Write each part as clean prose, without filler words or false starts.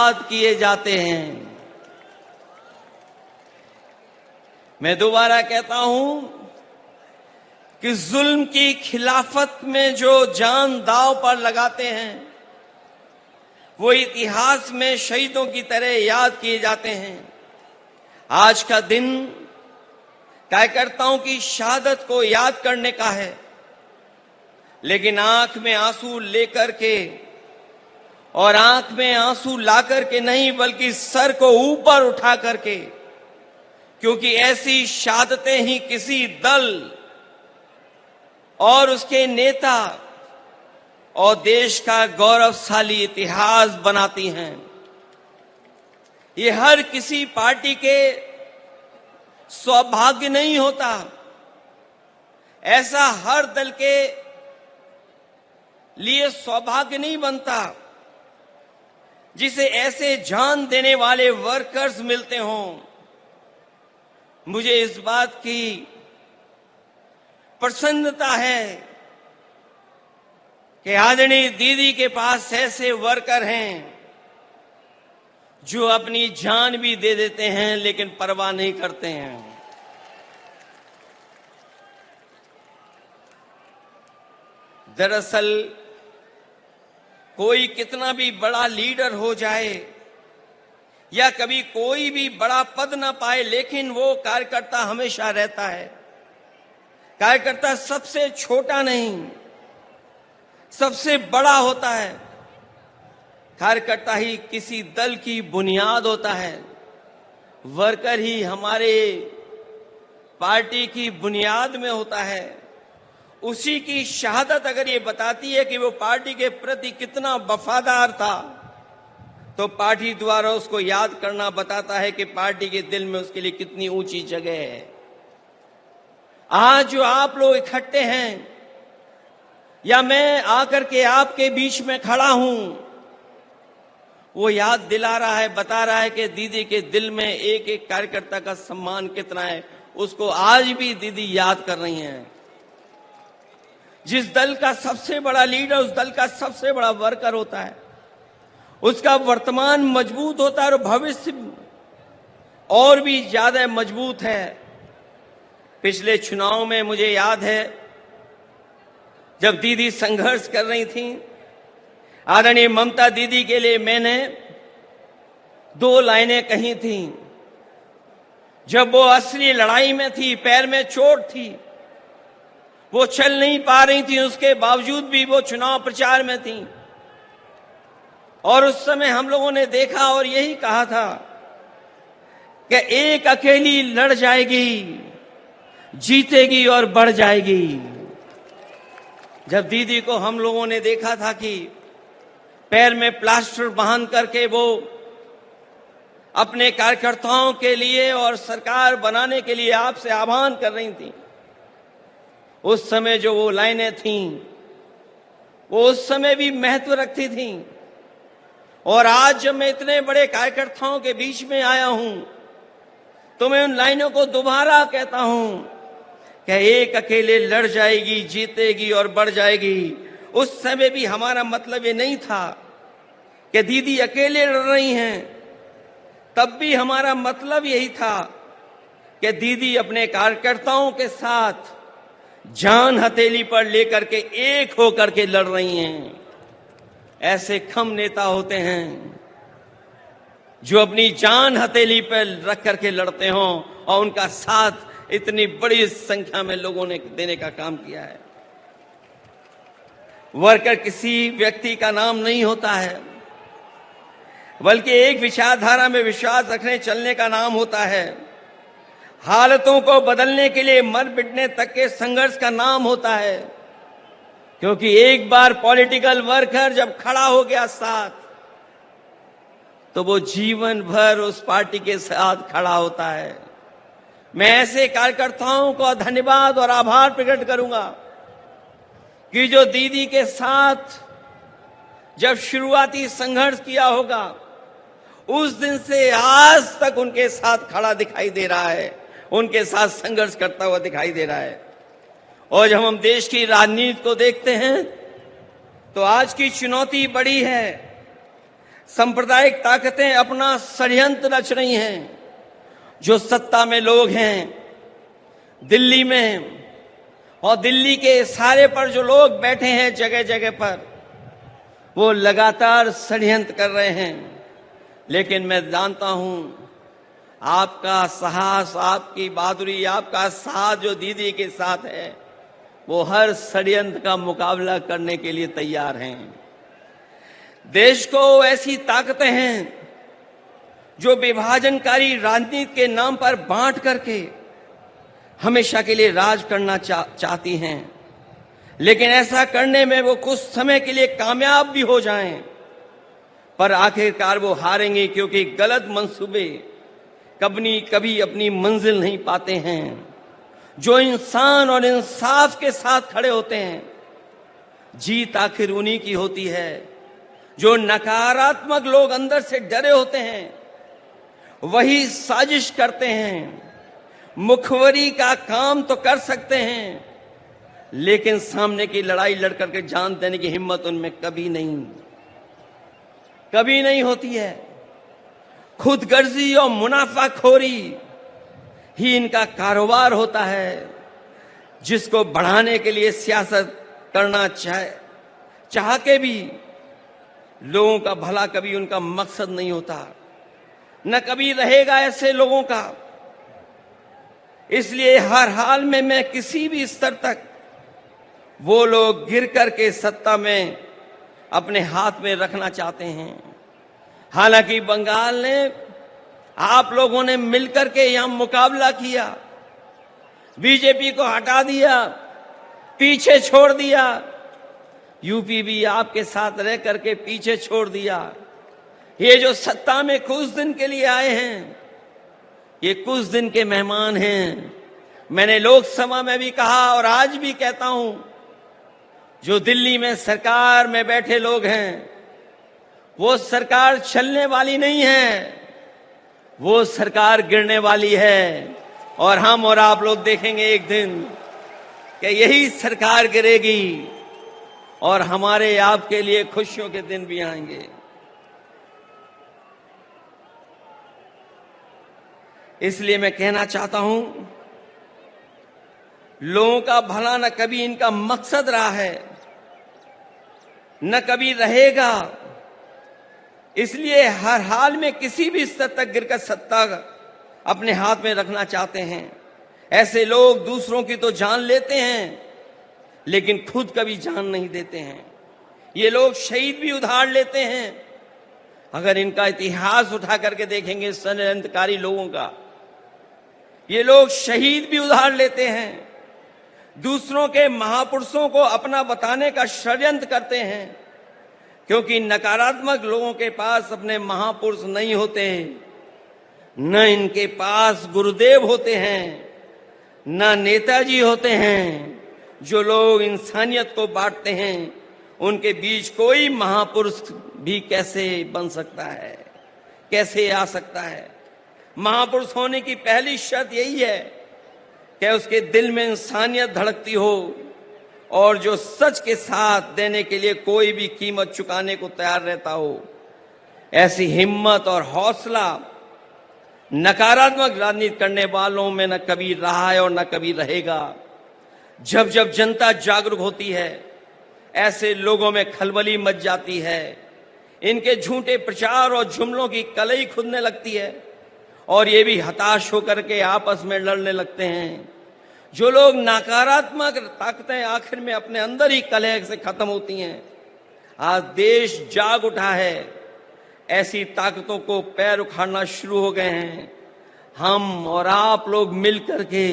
याद किए जाते हैं। मैं दोबारा कहता हूं कि जुल्म की खिलाफत में जो जान दांव पर लगाते हैं वो इतिहास में शहीदों की तरह याद किए जाते हैं। आज का दिन कार्यकर्ताओं की शहादत को याद करने का है, लेकिन आंख में आंसू लेकर के और आंख में आंसू लाकर के नहीं, बल्कि सर को ऊपर उठा करके, क्योंकि ऐसी शहादतें ही किसी दल और उसके नेता और देश का गौरवशाली इतिहास बनाती हैं। ये हर किसी पार्टी के सौभाग्य नहीं होता, ऐसा हर दल के लिए सौभाग्य नहीं बनता जिसे ऐसे जान देने वाले वर्कर्स मिलते हों। मुझे इस बात की प्रसन्नता है कि आदरणीय दीदी के पास ऐसे वर्कर हैं जो अपनी जान भी दे देते हैं लेकिन परवाह नहीं करते हैं। दरअसल कोई कितना भी बड़ा लीडर हो जाए या कभी कोई भी बड़ा पद ना पाए, लेकिन वो कार्यकर्ता हमेशा रहता है। कार्यकर्ता सबसे छोटा नहीं, सबसे बड़ा होता है। कार्यकर्ता ही किसी दल की बुनियाद होता है। वर्कर ही हमारे पार्टी की बुनियाद में होता है। उसी की शहादत अगर ये बताती है कि वो पार्टी के प्रति कितना वफादार था, तो पार्टी द्वारा उसको याद करना बताता है कि पार्टी के दिल में उसके लिए कितनी ऊंची जगह है। आज जो आप लोग इकट्ठे हैं या मैं आकर के आपके बीच में खड़ा हूं, वो याद दिला रहा है, बता रहा है कि दीदी के दिल में एक एक कार्यकर्ता का सम्मान कितना है। उसको आज भी दीदी याद कर रही हैं। जिस दल का सबसे बड़ा लीडर उस दल का सबसे बड़ा वर्कर होता है, उसका वर्तमान मजबूत होता है और भविष्य और भी ज्यादा मजबूत है। पिछले चुनाव में मुझे याद है जब दीदी संघर्ष कर रही थी, आदरणीय ममता दीदी के लिए मैंने 2 लाइनें कही थी। जब वो असली लड़ाई में थी, पैर में चोट थी, वो चल नहीं पा रही थी, उसके बावजूद भी वो चुनाव प्रचार में थी। और उस समय हम लोगों ने देखा और यही कहा था कि एक अकेली लड़ जाएगी, जीतेगी और बढ़ जाएगी। जब दीदी को हम लोगों ने देखा था कि पैर में प्लास्टर बांध करके वो अपने कार्यकर्ताओं के लिए और सरकार बनाने के लिए आपसे आह्वान कर रही थी, उस समय जो वो लाइनें थीं वो उस समय भी महत्व रखती थीं। और आज जब मैं इतने बड़े कार्यकर्ताओं के बीच में आया हूं तो मैं उन लाइनों को दोबारा कहता हूं कि एक अकेले लड़ जाएगी, जीतेगी और बढ़ जाएगी। उस समय भी हमारा मतलब ये नहीं था कि दीदी अकेले लड़ रही हैं, तब भी हमारा मतलब यही था कि दीदी अपने कार्यकर्ताओं के साथ जान हथेली पर लेकर के एक होकर के लड़ रही हैं। ऐसे कम नेता होते हैं जो अपनी जान हथेली पर रख करके लड़ते हों और उनका साथ इतनी बड़ी संख्या में लोगों ने देने का काम किया है। वर्कर किसी व्यक्ति का नाम नहीं होता है, बल्कि एक विचारधारा में विश्वास रखने चलने का नाम होता है। हालतों को बदलने के लिए मर मिटने तक के संघर्ष का नाम होता है। क्योंकि एक बार पॉलिटिकल वर्कर जब खड़ा हो गया साथ, तो वो जीवन भर उस पार्टी के साथ खड़ा होता है। मैं ऐसे कार्यकर्ताओं को धन्यवाद और आभार प्रकट करूंगा कि जो दीदी के साथ जब शुरुआती संघर्ष किया होगा, उस दिन से आज तक उनके साथ खड़ा दिखाई दे रहा है, उनके साथ संघर्ष करता हुआ दिखाई दे रहा है। और जब हम देश की राजनीति को देखते हैं तो आज की चुनौती बड़ी है। सांप्रदायिक ताकतें अपना षड्यंत्र रच रही हैं। जो सत्ता में लोग हैं दिल्ली में, और दिल्ली के सारे पर जो लोग बैठे हैं जगह जगह पर, वो लगातार षड्यंत्र कर रहे हैं। लेकिन मैं जानता हूं आपका साहस, आपकी बहादुरी, आपका साथ जो दीदी के साथ है, वो हर षड्यंत्र का मुकाबला करने के लिए तैयार हैं। देश को ऐसी ताकतें हैं जो विभाजनकारी राजनीति के नाम पर बांट करके हमेशा के लिए राज करना चाहती हैं। लेकिन ऐसा करने में वो कुछ समय के लिए कामयाब भी हो जाएं, पर आखिरकार वो हारेंगे, क्योंकि गलत मंसूबे कभी अपनी मंजिल नहीं पाते हैं। जो इंसान और इंसाफ के साथ खड़े होते हैं, जीत आखिर उन्हीं की होती है। जो नकारात्मक लोग अंदर से डरे होते हैं, वही साजिश करते हैं। मुखबरी का काम तो कर सकते हैं, लेकिन सामने की लड़ाई लड़ करके जान देने की हिम्मत उनमें कभी नहीं होती है। खुदगर्जी और मुनाफाखोरी ही इनका कारोबार होता है, जिसको बढ़ाने के लिए सियासत करना चाह के भी लोगों का भला कभी उनका मकसद नहीं होता, न कभी रहेगा ऐसे लोगों का। इसलिए हर हाल में मैं किसी भी स्तर तक वो लोग गिर करके सत्ता में अपने हाथ में रखना चाहते हैं। हालांकि बंगाल ने, आप लोगों ने मिलकर के यहां मुकाबला किया, बीजेपी को हटा दिया, पीछे छोड़ दिया। यूपी भी आपके साथ रह करके पीछे छोड़ दिया। ये जो सत्ता में कुछ दिन के लिए आए हैं, ये कुछ दिन के मेहमान हैं। मैंने लोकसभा में भी कहा और आज भी कहता हूं, जो दिल्ली में सरकार में बैठे लोग हैं, वो सरकार चलने वाली नहीं है, वो सरकार गिरने वाली है। और हम और आप लोग देखेंगे एक दिन कि यही सरकार गिरेगी और हमारे आपके लिए खुशियों के दिन भी आएंगे। इसलिए मैं कहना चाहता हूं, लोगों का भला न कभी इनका मकसद रहा है, न कभी रहेगा। इसलिए हर हाल में किसी भी स्तर तक गिरकर सत्ता अपने हाथ में रखना चाहते हैं। ऐसे लोग दूसरों की तो जान लेते हैं, लेकिन खुद कभी जान नहीं देते हैं। ये लोग शहीद भी उधार लेते हैं। अगर इनका इतिहास उठा करके देखेंगे षड्यंत्रकारी लोगों का, ये लोग शहीद भी उधार लेते हैं, दूसरों के महापुरुषों को अपना बताने का षड्यंत्र करते हैं। क्योंकि नकारात्मक लोगों के पास अपने महापुरुष नहीं होते, न इनके पास गुरुदेव होते हैं, न नेताजी होते हैं। जो लोग इंसानियत को बांटते हैं, उनके बीच कोई महापुरुष भी कैसे बन सकता है, कैसे आ सकता है? महापुरुष होने की पहली शर्त यही है कि उसके दिल में इंसानियत धड़कती हो और जो सच के साथ देने के लिए कोई भी कीमत चुकाने को तैयार रहता हो। ऐसी हिम्मत और हौसला नकारात्मक राजनीति करने वालों में न कभी रहा है और न कभी रहेगा। जब जब जनता जागरूक होती है, ऐसे लोगों में खलबली मच जाती है। इनके झूठे प्रचार और जुमलों की कलई खुदने लगती है और ये भी हताश होकर के आपस में लड़ने लगते हैं। जो लोग नकारात्मक ताकतें आखिर में अपने अंदर ही कलह से खत्म होती हैं। आज देश जाग उठा है, ऐसी ताकतों को पैर उखाड़ना शुरू हो गए हैं। हम और आप लोग मिलकर के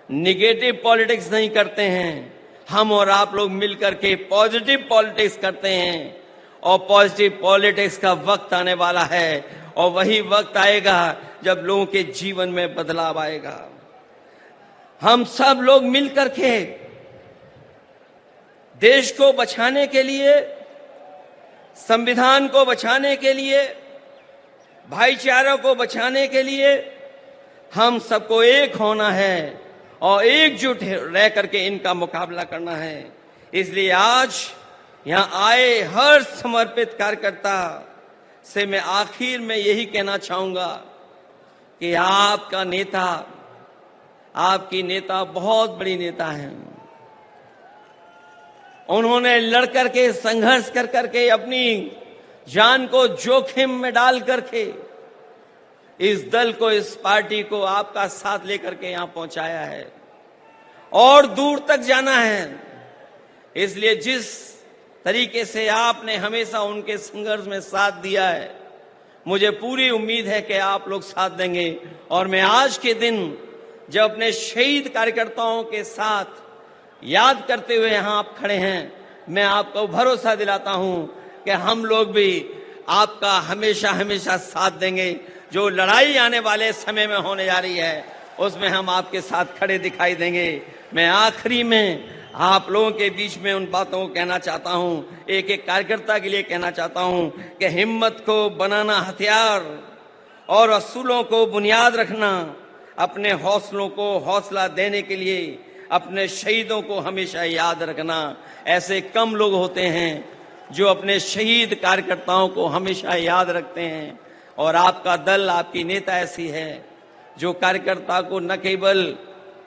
निगेटिव पॉलिटिक्स नहीं करते हैं, हम और आप लोग मिलकर के पॉजिटिव पॉलिटिक्स करते हैं। और पॉजिटिव पॉलिटिक्स का वक्त आने वाला है, और वही वक्त आएगा जब लोगों के जीवन में बदलाव आएगा। हम सब लोग मिलकर के देश को बचाने के लिए, संविधान को बचाने के लिए, भाईचारा को बचाने के लिए हम सबको एक होना है और एकजुट रह करके इनका मुकाबला करना है। इसलिए आज यहां आए हर समर्पित कार्यकर्ता, से मैं आखिर में यही कहना चाहूंगा कि आपका नेता, आपकी नेता बहुत बड़ी नेता हैं। उन्होंने लड़कर के, संघर्ष कर करके, अपनी जान को जोखिम में डाल करके इस दल को, इस पार्टी को आपका साथ लेकर के यहां पहुंचाया है और दूर तक जाना है। इसलिए जिस तरीके से आपने हमेशा उनके संघर्ष में साथ दिया है, मुझे पूरी उम्मीद है कि आप लोग साथ देंगे। और मैं आज के दिन जब अपने शहीद कार्यकर्ताओं के साथ याद करते हुए यहां आप खड़े हैं, मैं आपको भरोसा दिलाता हूं कि हम लोग भी आपका हमेशा हमेशा साथ देंगे। जो लड़ाई आने वाले समय में होने जा रही है, उसमें हम आपके साथ खड़े दिखाई देंगे। मैं आखिरी में आप लोगों के बीच में उन बातों को कहना चाहता हूं, एक एक कार्यकर्ता के लिए कहना चाहता हूं कि हिम्मत को बनाना हथियार और असूलों को बुनियाद रखना, अपने हौसलों को हौसला देने के लिए अपने शहीदों को हमेशा याद रखना। ऐसे कम लोग होते हैं जो अपने शहीद कार्यकर्ताओं को हमेशा याद रखते हैं, और आपका दल, आपकी नेता ऐसी है जो कार्यकर्ता को न केवल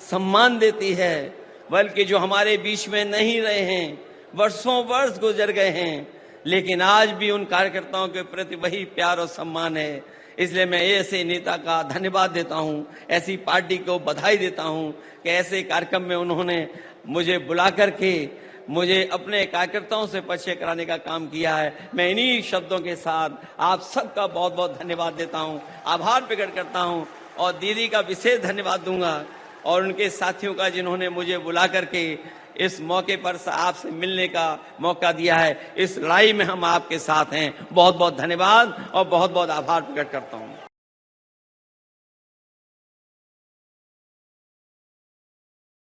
सम्मान देती है, बल्कि जो हमारे बीच में नहीं रहे हैं, वर्षों वर्ष गुजर गए हैं, लेकिन आज भी उन कार्यकर्ताओं के प्रति वही प्यार और सम्मान है। इसलिए मैं ऐसे नेता का धन्यवाद देता हूं, ऐसी पार्टी को बधाई देता हूं कि ऐसे कार्यक्रम में उन्होंने मुझे बुला करके मुझे अपने कार्यकर्ताओं से परिचय कराने का काम किया है। मैं इन्हीं शब्दों के साथ आप सबका बहुत बहुत धन्यवाद देता हूं, आभार प्रकट करता हूं, और दीदी का विशेष धन्यवाद दूंगा और उनके साथियों का, जिन्होंने मुझे बुला करके इस मौके पर आपसे मिलने का मौका दिया है। इस लड़ाई में हम आपके साथ हैं। बहुत बहुत धन्यवाद और बहुत बहुत आभार प्रकट करता हूं।